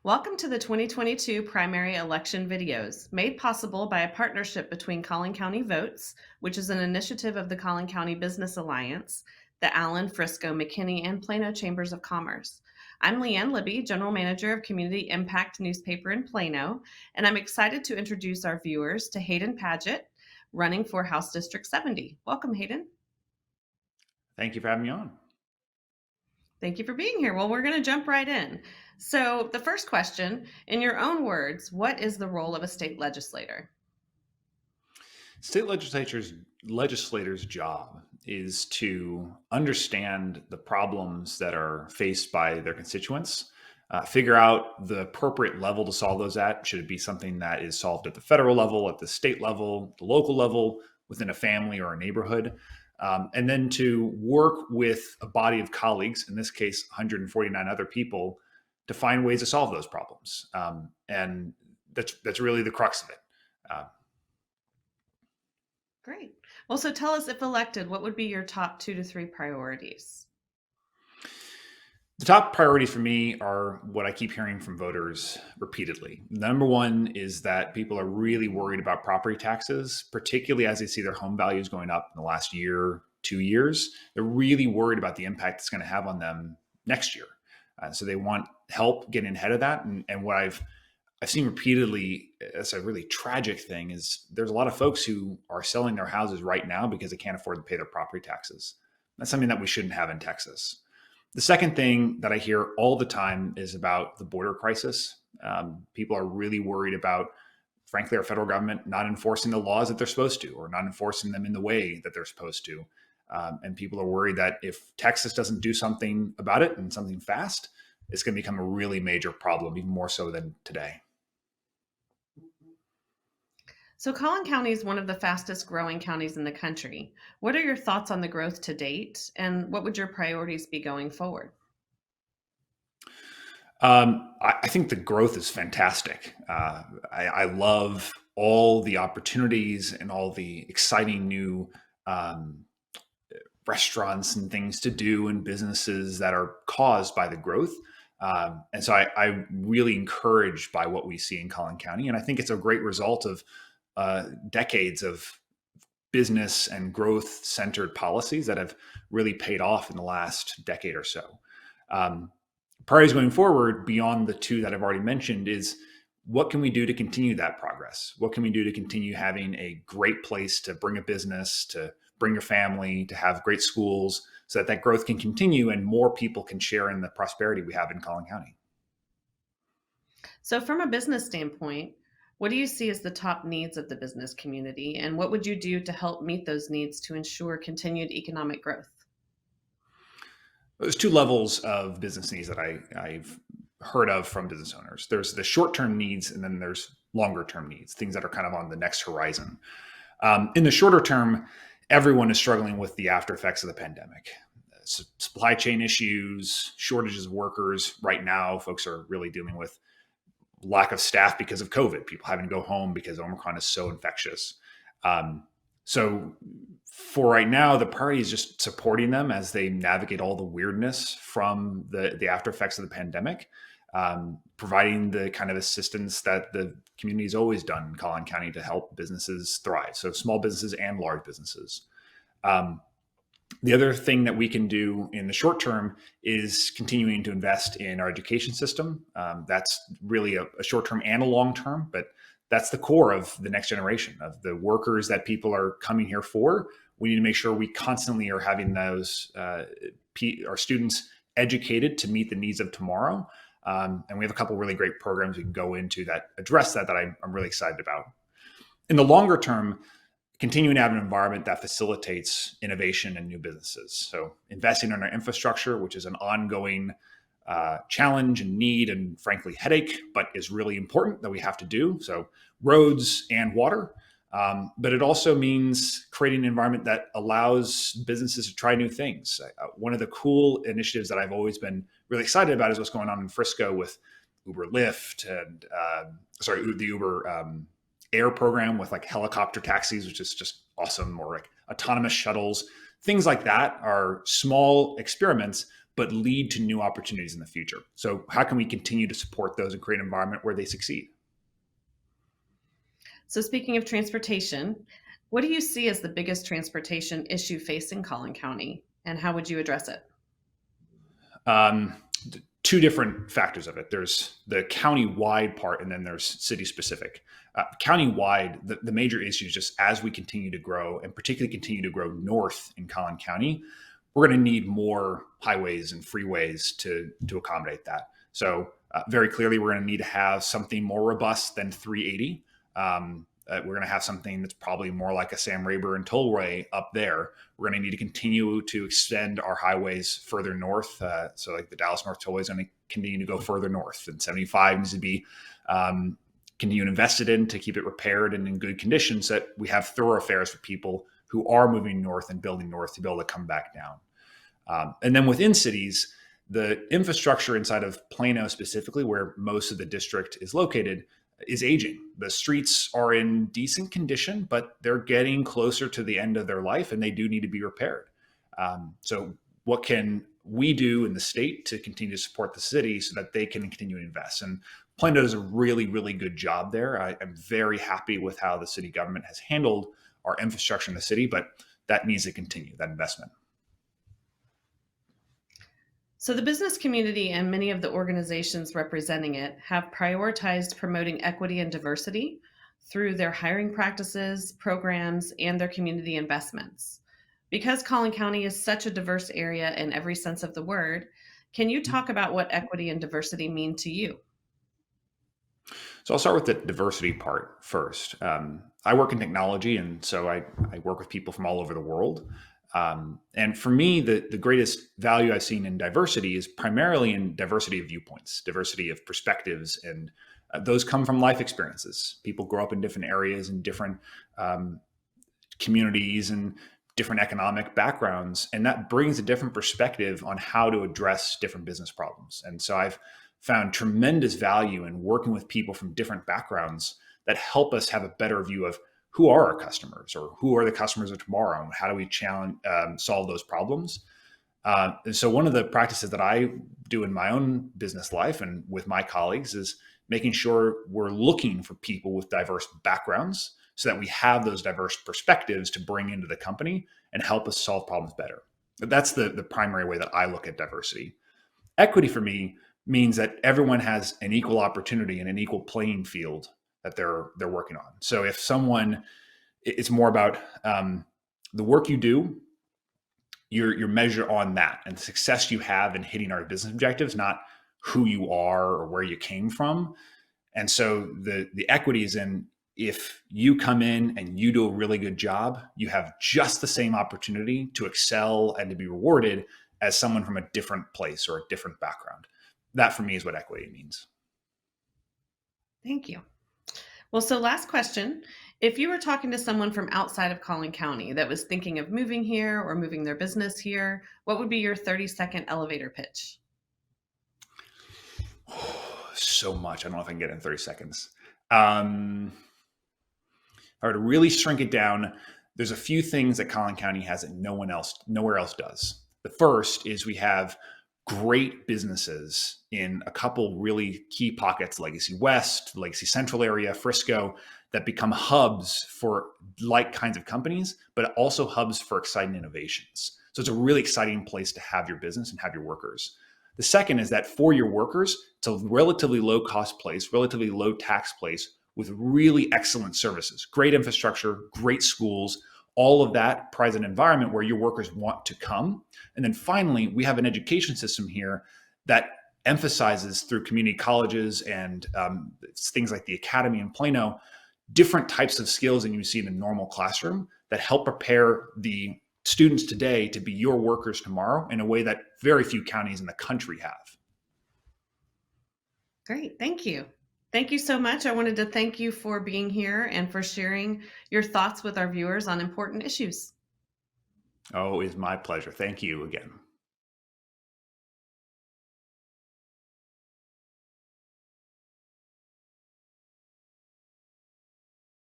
Welcome to the 2022 primary election videos, made possible by a partnership between Collin County Votes, which is an initiative of the Collin County Business Alliance, the Allen, Frisco, McKinney, and Plano Chambers of Commerce. I'm Leanne Libby, General Manager of Community Impact Newspaper in Plano, and I'm excited to introduce our viewers to Hayden Padgett, running for House District 70. Welcome, Hayden. Thank you for having me on. Thank you for being here. Well, we're going to jump right in. So the first question, in your own words, what is the role of a state legislator? State legislators' job is to understand the problems that are faced by their constituents, figure out the appropriate level to solve those at. Should it be something that is solved at the federal level, at the state level, the local level, within a family or a neighborhood? And then to work with a body of colleagues, in this case, 149 other people, to find ways to solve those problems. And that's really the crux of it. Great. Well, so tell us, if elected, what would be your top 2 to 3 priorities? The top priorities for me are what I keep hearing from voters repeatedly. Number one is that people are really worried about property taxes, particularly as they see their home values going up in the last year, 2 years. They're really worried about the impact it's going to have on them next year. So they want help getting ahead of that. And what I've seen repeatedly as a really tragic thing is there's a lot of folks who are selling their houses right now because they can't afford to pay their property taxes. That's something that we shouldn't have in Texas. The second thing that I hear all the time is about the border crisis. People are really worried about, frankly, our federal government not enforcing the laws that they're supposed to, or not enforcing them in the way that they're supposed to. And people are worried that if Texas doesn't do something about it, and something fast, it's going to become a really major problem, even more so than today. So Collin County is one of the fastest growing counties in the country. What are your thoughts on the growth to date, and what would your priorities be going forward? I think the growth is fantastic. I love all the opportunities and all the exciting new restaurants and things to do and businesses that are caused by the growth. And so I'm really encouraged by what we see in Collin County. And I think it's a great result of decades of business and growth centered policies that have really paid off in the last decade or so. Priorities going forward, beyond the two that I've already mentioned, is what can we do to continue that progress? What can we do to continue having a great place to bring a business, to bring your family, to have great schools, so that that growth can continue and more people can share in the prosperity we have in Collin County? So from a business standpoint, what do you see as the top needs of the business community, and what would you do to help meet those needs to ensure continued economic growth? There's two levels of business needs that I've heard of from business owners. There's the short-term needs, and then there's longer-term needs, things that are kind of on the next horizon. In the shorter term, everyone is struggling with the after effects of the pandemic. Supply chain issues, shortages of workers. Right now, folks are really dealing with lack of staff because of COVID, people having to go home because Omicron is so infectious. So for right now, the priority is just supporting them as they navigate all the weirdness from the after effects of the pandemic, providing the kind of assistance that the community has always done in Collin County to help businesses thrive. So small businesses and large businesses. The other thing that we can do in the short term is continuing to invest in our education system. That's really a short term and a long term, but that's the core of the next generation of the workers that people are coming here for. We need to make sure we constantly are having those our students educated to meet the needs of tomorrow. And we have a couple really great programs we can go into that address that I'm really excited about. In the longer term, continuing to have an environment that facilitates innovation and new businesses. So investing in our infrastructure, which is an ongoing challenge and need and frankly headache, but is really important that we have to do. So roads and water. But it also means creating an environment that allows businesses to try new things. One of the cool initiatives that I've always been really excited about is what's going on in Frisco with Uber Lyft and the Uber Air program with like helicopter taxis, which is just awesome, or like autonomous shuttles. Things like that are small experiments, but lead to new opportunities in the future. So how can we continue to support those and create an environment where they succeed? So, speaking of transportation, what do you see as the biggest transportation issue facing Collin County, and how would you address it? Um, Two different factors of it. There's the county-wide part, and then there's city-specific. County-wide, the major issue is just as we continue to grow, and particularly continue to grow north in Collin County, we're going to need more highways and freeways to accommodate that. So very clearly, we're going to need to have something more robust than 380. We're going to have something that's probably more like a Sam Rayburn tollway up there. We're going to need to continue to extend our highways further north. So like the Dallas North Tollway is going to continue to go further north, and 75 needs to be continue invested in to keep it repaired and in good condition, so that we have thoroughfares for people who are moving north and building north to be able to come back down. And then within cities, the infrastructure inside of Plano specifically, where most of the district is located, is aging. The streets are in decent condition, but they're getting closer to the end of their life, and they do need to be repaired. So what can we do in the state to continue to support the city so that they can continue to invest? And Plano does a really, really good job there. I'm very happy with how the city government has handled our infrastructure in the city, but that needs to continue, that investment. So, the business community and many of the organizations representing it have prioritized promoting equity and diversity through their hiring practices, programs, and their community investments. Because Collin County is such a diverse area in every sense of the word, can you talk about what equity and diversity mean to you? So I'll start with the diversity part first. I work in technology, and so I work with people from all over the world. And for me, the greatest value I've seen in diversity is primarily in diversity of viewpoints, diversity of perspectives, and those come from life experiences. People grow up in different areas and different communities and different economic backgrounds, and that brings a different perspective on how to address different business problems. And so I've found tremendous value in working with people from different backgrounds that help us have a better view of who are our customers, or who are the customers of tomorrow, and how do we solve those problems. And so one of the practices that I do in my own business life and with my colleagues is making sure we're looking for people with diverse backgrounds so that we have those diverse perspectives to bring into the company and help us solve problems better. That's the primary way that I look at diversity. Equity for me means that everyone has an equal opportunity and an equal playing field that they're working on. So if someone, it's more about the work you do, your measure on that, and the success you have in hitting our business objectives, not who you are or where you came from. And so the equity is in, if you come in and you do a really good job, you have just the same opportunity to excel and to be rewarded as someone from a different place or a different background. That for me is what equity means. Thank you. Well, so last question. If you were talking to someone from outside of Collin County that was thinking of moving here or moving their business here, what would be your 30-second elevator pitch? So much. I don't know if I can get it in 30 seconds. If I were to really shrink it down, there's a few things that Collin County has that nowhere else does. The first is we have great businesses in a couple really key pockets, Legacy West, Legacy Central area, Frisco, that become hubs for like kinds of companies, but also hubs for exciting innovations. So it's a really exciting place to have your business and have your workers. The second is that for your workers, it's a relatively low cost place, relatively low tax place with really excellent services, great infrastructure, great schools. All of that provides an environment where your workers want to come. And then finally, we have an education system here that emphasizes through community colleges and things like the Academy in Plano, different types of skills than you see in a normal classroom that help prepare the students today to be your workers tomorrow in a way that very few counties in the country have. Great. Thank you. Thank you so much. I wanted to thank you for being here and for sharing your thoughts with our viewers on important issues. Oh, it's my pleasure. Thank you again.